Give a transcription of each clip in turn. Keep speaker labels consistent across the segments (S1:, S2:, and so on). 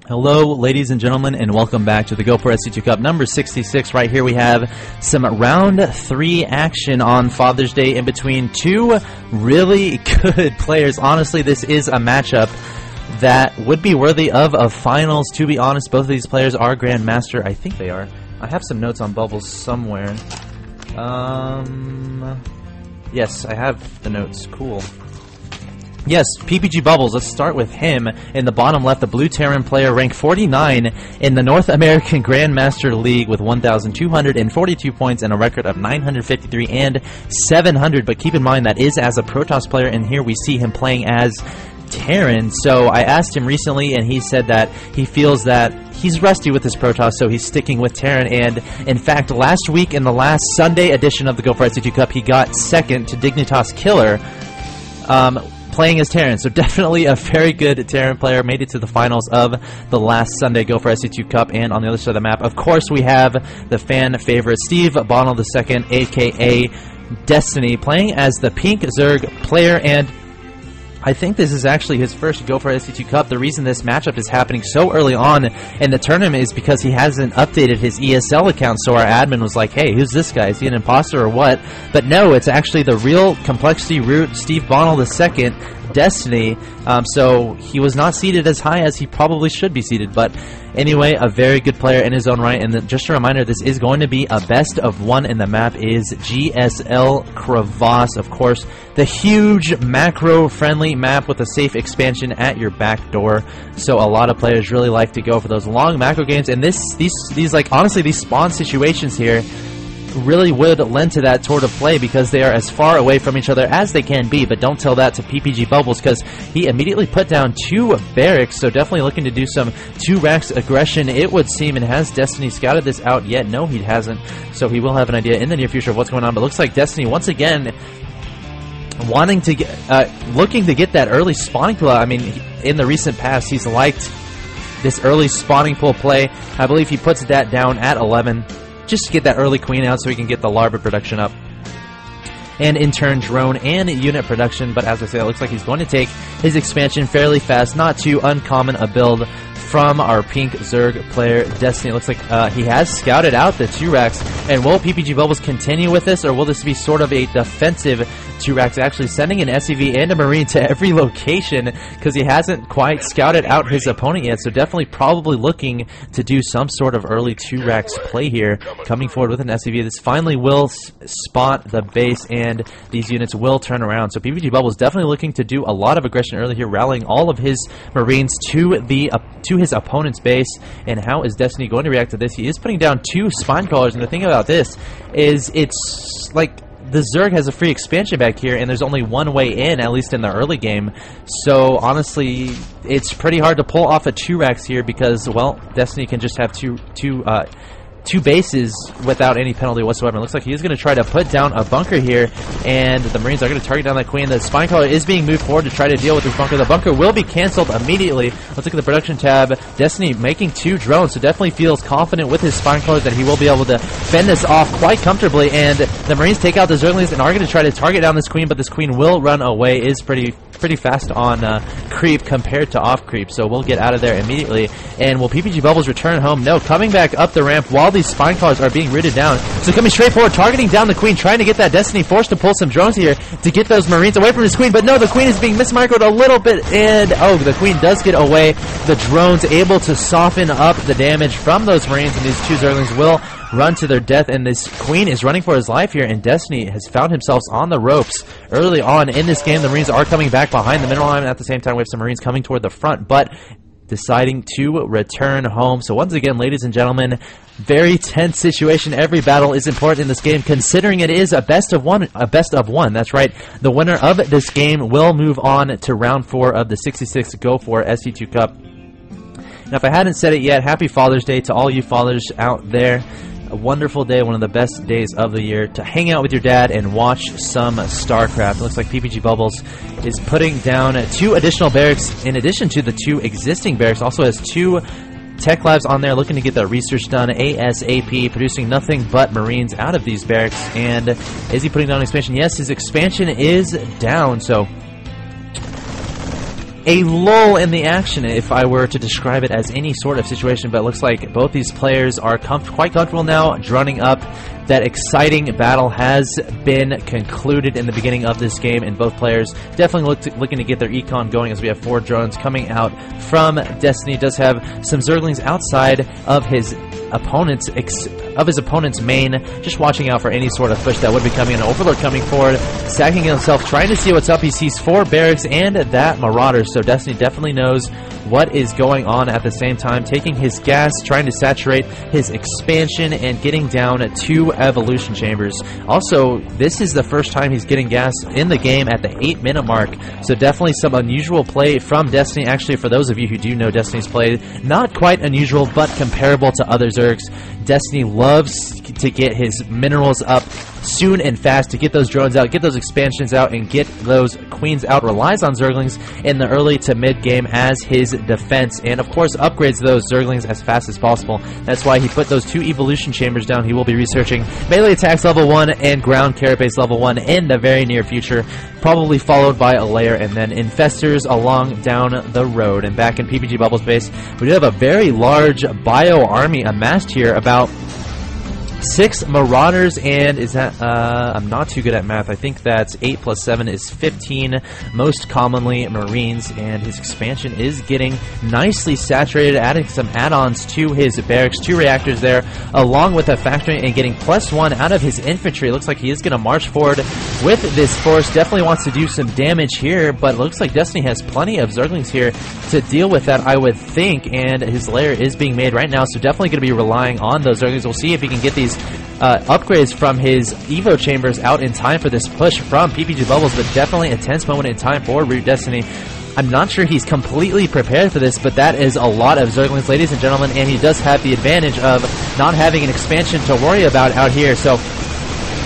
S1: Hello, ladies and gentlemen, and welcome back to the Go4sc2 Cup number 66. Right here we have some round 3 action on Father's Day in between two really good players. Honestly, this is a matchup that would be worthy of finals, to be honest. Both of these players are Grandmaster. I think they are. I have some notes on Bubbles somewhere. Yes, I have the notes. Cool. Yes, ppgBubbles, let's start with him. In the bottom left, the Blue Terran player ranked 49 in the North American Grandmaster League with 1,242 points and a record of 953 and 700. But keep in mind, that is as a Protoss player, and here we see him playing as Terran. So I asked him recently, and he said that he feels that he's rusty with his Protoss, so he's sticking with Terran. And in fact, last week in the last Sunday edition of the Go4sc2 Cup, he got second to Dignitas Killer, playing as Terran. So definitely a very good Terran player. Made it to the finals of the last Sunday Go4sc2 Cup. And on the other side of the map, of course, we have the fan favorite Steve Bonnell II, aka Destiny, playing as the Pink Zerg player. And I think this is actually his first Go4sc2 Cup. The reason this matchup is happening so early on in the tournament is because he hasn't updated his ESL account, so our admin was like, hey, who's this guy? Is he an imposter or what? But no, it's actually the real Complexity Root Steve Bonnell II, Destiny. So he was not seeded as high as he probably should be seeded, but anyway, a very good player in his own right. And then just a reminder, this is going to be a best of 1, and the map is GSL Crevasse. Of course, the huge macro-friendly map with a safe expansion at your back door. So a lot of players really like to go for those long macro games, and these like, honestly, these spawn situations here really would lend to that sort of play because they are as far away from each other as they can be. But don't tell that to ppgBubbles, because he immediately put down 2 barracks, so definitely looking to do some 2 racks aggression, it would seem. And has Destiny scouted this out yet? No, he hasn't, so he will have an idea in the near future of what's going on. But looks like Destiny once again wanting to get, looking to get that early spawning pool out. I mean, in the recent past, he's liked this early spawning pool play. I believe he puts that down at 11 just to get that early queen out so he can get the larva production up, and in turn drone and unit production. But as I say, it looks like he's going to take his expansion fairly fast. Not too uncommon a build from our Pink Zerg player Destiny. It looks like he has scouted out the 2 racks. And will ppgBubbles continue with this, or will this be sort of a defensive 2 racks, actually sending an SCV and a Marine to every location because he hasn't quite scouted out his opponent yet? So definitely probably looking to do some sort of early 2 racks play here, coming forward with an SCV. This finally will spot the base, and these units will turn around. So ppgBubbles definitely looking to do a lot of aggression early here, rallying all of his Marines to his opponent's base. And how is Destiny going to react to this? He is putting down 2 spine crawlers, and the thing about this is it's like the Zerg has a free expansion back here, and there's only one way in, at least in the early game. So honestly, it's pretty hard to pull off a 2 racks here because, well, Destiny can just have two bases without any penalty whatsoever. It looks like he is going to try to put down a bunker here, and the Marines are going to target down that queen. The spine crawler is being moved forward to try to deal with this bunker. The bunker will be canceled immediately. Let's look at the production tab. Destiny making 2 drones, so definitely feels confident with his spine crawlers that he will be able to fend this off quite comfortably. And the Marines take out the Zerglings and are going to try to target down this queen, but this queen will run away. Is pretty fast on creep compared to off creep, so we'll get out of there immediately. And will ppgBubbles return home? No, coming back up the ramp while these spine crawlers are being rooted down. So coming straight forward, targeting down the queen, trying to get that Destiny, forced to pull some drones here to get those Marines away from this queen. But no, the queen is being mismicroed a little bit, and oh, the queen does get away. The drones able to soften up the damage from those Marines, and these 2 Zerglings will run to their death. And this queen is running for his life here, and Destiny has found himself on the ropes early on in this game. The Marines are coming back behind the middle line, and at the same time we have some Marines coming toward the front, but deciding to return home. So once again, ladies and gentlemen, very tense situation. Every battle is important in this game, considering it is a best of one. That's right. The winner of this game will move on to round 4 of the 66 Go4sc2 Cup. Now, if I hadn't said it yet, happy Father's Day to all you fathers out there. A wonderful day, one of the best days of the year to hang out with your dad and watch some Starcraft. It looks like ppgBubbles is putting down 2 additional barracks in addition to the 2 existing barracks. Also has 2 tech labs on there, looking to get the research done ASAP, producing nothing but Marines out of these barracks. And is he putting down expansion? Yes, his expansion is down, so a lull in the action, if I were to describe it as any sort of situation, but it looks like both these players are quite comfortable now, running up. That exciting battle has been concluded in the beginning of this game, and both players definitely looking to get their econ going, as we have 4 drones coming out from Destiny. Does have some Zerglings outside of his opponent's main, just watching out for any sort of push that would be coming. An Overlord coming forward, stacking himself, trying to see what's up. He sees 4 barracks and that Marauder, so Destiny definitely knows what is going on at the same time, taking his gas, trying to saturate his expansion, and getting down 2 evolution chambers. Also, this is the first time he's getting gas in the game at the 8-minute mark, so definitely some unusual play from Destiny. Actually, for those of you who do know Destiny's play, not quite unusual, but comparable to other Zergs. Destiny loves to get his minerals up soon and fast, to get those drones out, get those expansions out, and get those queens out. Relies on Zerglings in the early to mid game as his defense, and of course upgrades those Zerglings as fast as possible. That's why he put those 2 evolution chambers down. He will be researching melee attacks level 1 and ground carapace level 1 in the very near future, probably followed by a layer and then infestors along down the road. And back in ppgBubbles base, we do have a very large bio army amassed here, about 6 Marauders, and is that, I'm not too good at math, I think that's 8 plus 7 is 15, most commonly Marines, and his expansion is getting nicely saturated, adding some add-ons to his barracks, 2 reactors there, along with a factory, and getting +1 out of his infantry. It looks like he is going to march forward with this force, definitely wants to do some damage here, but it looks like Destiny has plenty of Zerglings here to deal with that, I would think, and his lair is being made right now, so definitely going to be relying on those Zerglings. We'll see if he can get these upgrades from his Evo chambers out in time for this push from ppgBubbles, but definitely a tense moment in time for Root Destiny. I'm not sure he's completely prepared for this, but that is a lot of Zerglings, ladies and gentlemen, and he does have the advantage of not having an expansion to worry about out here, so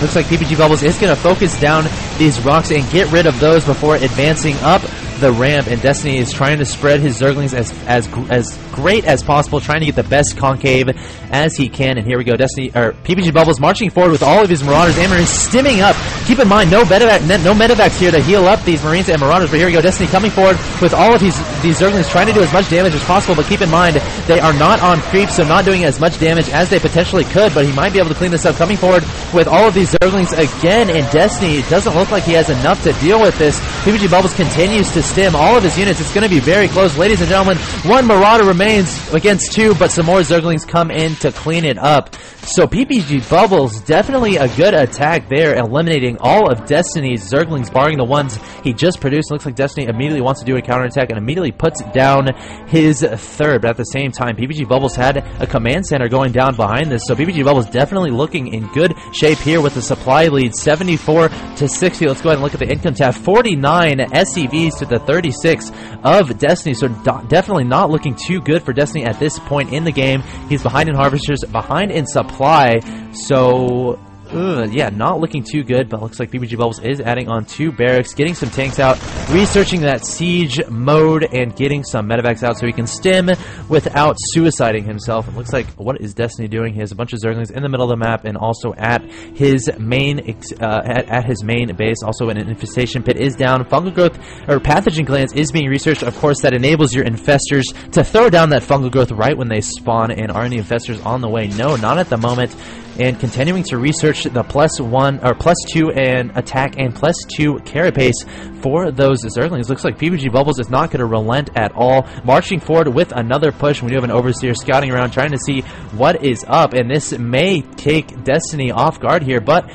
S1: looks like ppgBubbles is going to focus down these rocks and get rid of those before advancing up the ramp, and Destiny is trying to spread his Zerglings as great as possible, trying to get the best concave as he can. And here we go, Destiny, or ppgBubbles marching forward with all of his Marauders and Marines stimming up. Keep in mind, no medevacs here to heal up these Marines and Marauders, but here we go, Destiny coming forward with all of these Zerglings, trying to do as much damage as possible, but keep in mind, they are not on creep, so not doing as much damage as they potentially could, but he might be able to clean this up, coming forward with all of these Zerglings again, and Destiny, it doesn't look like he has enough to deal with this. ppgBubbles continues to stim all of his units. It's going to be very close, ladies and gentlemen. 1 Marauder remains against 2, but some more Zerglings come in to clean it up. So ppgBubbles, definitely a good attack there, eliminating all of Destiny's Zerglings, barring the ones he just produced. Looks like Destiny immediately wants to do a counterattack and immediately puts down his 3rd, but at the same time, ppgBubbles had a command center going down behind this, so ppgBubbles definitely looking in good shape here with the supply lead, 74 to 60. Let's go ahead and look at the income tab. 49 SCVs to the 36 of Destiny, so definitely not looking too good for Destiny at this point in the game. He's behind in harvesters, behind in supply, so yeah, not looking too good, but looks like ppgBubbles is adding on 2 barracks, getting some tanks out, researching that siege mode, and getting some medevacs out so he can stim without suiciding himself. It looks like, what is Destiny doing? He has a bunch of Zerglings in the middle of the map and also at his main at his main base. Also, an infestation pit is down. Fungal growth or pathogen glands is being researched. Of course, that enables your infestors to throw down that fungal growth right when they spawn. And are any infestors on the way? No, not at the moment. And continuing to research the +1 or +2 and attack and +2 carapace for those Zerglings. Looks like ppgBubbles is not going to relent at all, marching forward with another push. We do have an Overseer scouting around, trying to see what is up, and this may take Destiny off guard here, but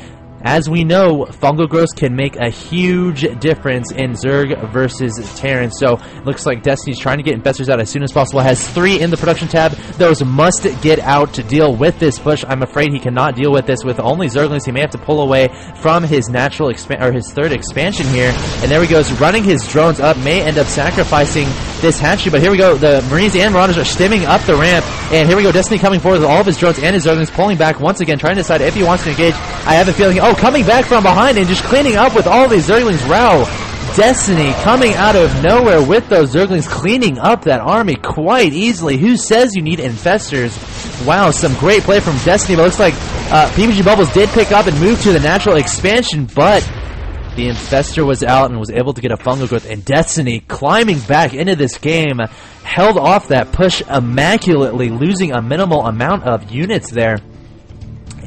S1: as we know, fungal growth can make a huge difference in Zerg versus Terran, so looks like Destiny's trying to get infestors out as soon as possible. Has 3 in the production tab. Those must get out to deal with this push. I'm afraid he cannot deal with this with only Zerglings. He may have to pull away from his natural his 3rd expansion here, and there he goes, running his drones up, may end up sacrificing this hatchery, but here we go, the Marines and Marauders are stimming up the ramp, and here we go, Destiny coming forward with all of his drones and his Zerglings, pulling back once again, trying to decide if he wants to engage. I have a feeling, coming back from behind and just cleaning up with all these Zerglings. Wow, Destiny coming out of nowhere with those Zerglings, cleaning up that army quite easily. Who says you need infestors? Wow, some great play from Destiny, but looks like ppgBubbles did pick up and move to the natural expansion, but The Infestor was out and was able to get a fungal growth, and Destiny climbing back into this game held off that push immaculately, losing a minimal amount of units there.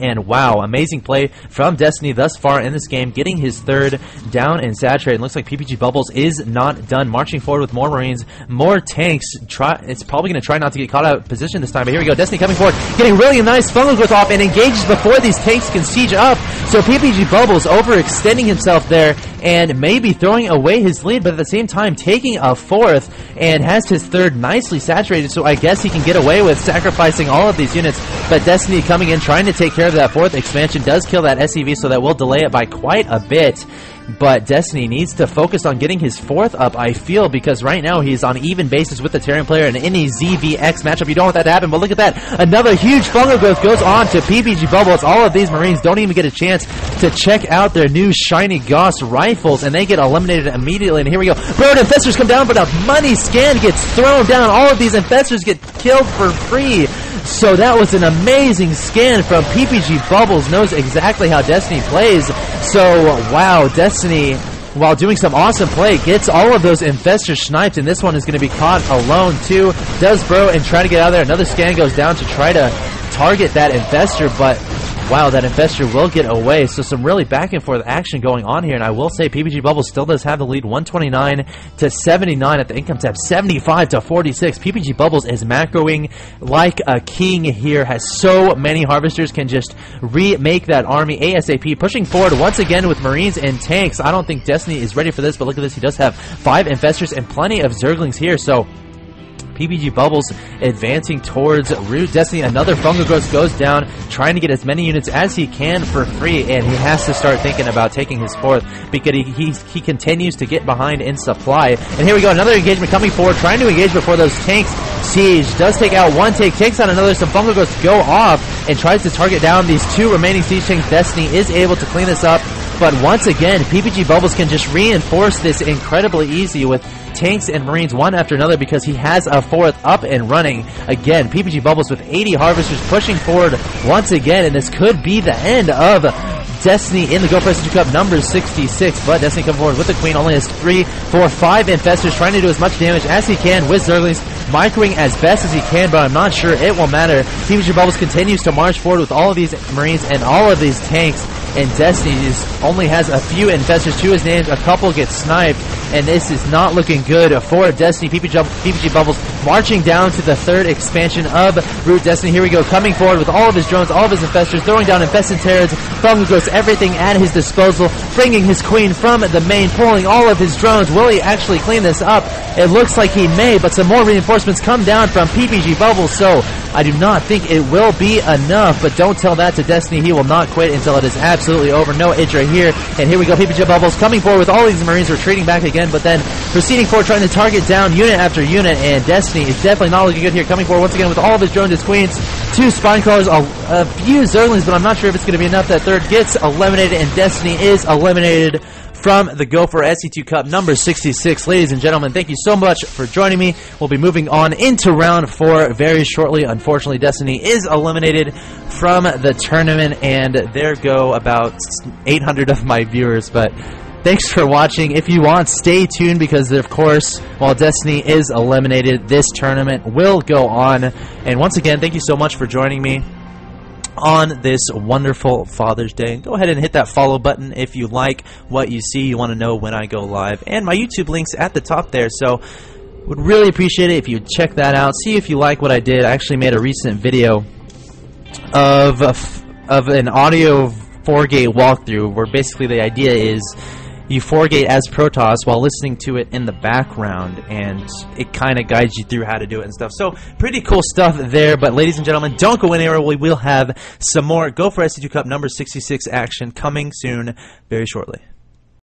S1: And wow, amazing play from Destiny thus far in this game, getting his third down and saturated. Looks like ppgBubbles is not done. Marching forward with more Marines, more tanks. It's probably going to try not to get caught out of position this time, but here we go. Destiny coming forward, getting really nice fungal growth off, and engages before these tanks can siege up. So ppgBubbles overextending himself there, and maybe throwing away his lead, but at the same time taking a fourth, and has his third nicely saturated, so I guess he can get away with sacrificing all of these units. But Destiny coming in, trying to take care of that fourth expansion, does kill that SCV, so that will delay it by quite a bit. But Destiny needs to focus on getting his fourth up, I feel, because right now he's on even basis with the Terran player, and in a ZVX matchup, you don't want that to happen. But look at that, another huge fungal growth goes on to ppgBubbles. All of these Marines don't even get a chance to check out their new shiny Gauss rifles, and they get eliminated immediately. And here we go, Brood Infestors come down, but a money scan gets thrown down. All of these Infestors get killed for free. So that was an amazing scan from ppgBubbles, knows exactly how Destiny plays. So wow, Destiny, while doing some awesome play, gets all of those Infestors sniped, and this one is going to be caught alone too. Does bro and try to get out of there. Another scan goes down to try to target that Infestor, but wow, that Infestor will get away. So some really back and forth action going on here, and I will say ppgBubbles still does have the lead, 129 to 79 at the income tab, 75 to 46. ppgBubbles is macroing like a king here, has so many harvesters, can just remake that army ASAP, pushing forward once again with Marines and tanks. I don't think Destiny is ready for this, but look at this, he does have 5 Infestors and plenty of Zerglings here, so ppgBubbles advancing towards Root. Destiny, another fungal growth goes down, trying to get as many units as he can for free, and he has to start thinking about taking his fourth, because he continues to get behind in supply. And here we go, another engagement coming forward, trying to engage before those tanks siege. Does take out one tank, takes out another, some fungal growths go off, and tries to target down these 2 remaining siege tanks. Destiny is able to clean this up, but once again, ppgBubbles can just reinforce this incredibly easy with tanks and Marines one after another, because he has a fourth up and running. Again, ppgBubbles with 80 harvesters pushing forward once again, and this could be the end of Destiny in the Go4sc2 Cup number 66, but Destiny coming forward with the Queen, only has 3, 4, 5 Infestors, trying to do as much damage as he can with Zerglings, microing as best as he can, but I'm not sure it will matter. ppgBubbles continues to march forward with all of these Marines and all of these tanks, and Destiny only has a few Infestors to his name, a couple get sniped, and this is not looking good for Destiny. ppgBubbles marching down to the 3rd expansion of Root. Destiny, here we go, coming forward with all of his drones, all of his Infestors, throwing down Infested Terrans, fungal growths, everything at his disposal, bringing his Queen from the main, pulling all of his drones. Will he actually clean this up? It looks like he may, but some more reinforcements come down from ppgBubbles, so I do not think it will be enough, but don't tell that to Destiny. He will not quit until it is absolutely over. No edge right here, and here we go, ppgBubbles coming forward with all these Marines, retreating back again, but then proceeding forward, trying to target down unit after unit, and Destiny is definitely not looking good here, coming forward once again with all of his drones, his Queens, 2 Spine Crawlers, a few Zerglings, but I'm not sure if it's going to be enough. That 3rd gets eliminated, and Destiny is eliminated from the Go4sc2 Cup number 66. Ladies and gentlemen, thank you so much for joining me. We'll be moving on into round 4 very shortly. Unfortunately, Destiny is eliminated from the tournament, and there go about 800 of my viewers, but thanks for watching. If you want, stay tuned, because of course, while Destiny is eliminated, this tournament will go on. And once again, thank you so much for joining me on this wonderful Father's Day. And go ahead and hit that follow button if you like what you see, you want to know when I go live, and my YouTube links at the top there, so would really appreciate it if you check that out, see if you like what I did. I actually made a recent video of an audio 4-gate walkthrough, where basically the idea is you 4-gate as Protoss while listening to it in the background, and it kind of guides you through how to do it and stuff. So pretty cool stuff there. But ladies and gentlemen, don't go anywhere. We will have some more Go4sc2 Cup number 66 action coming soon, very shortly.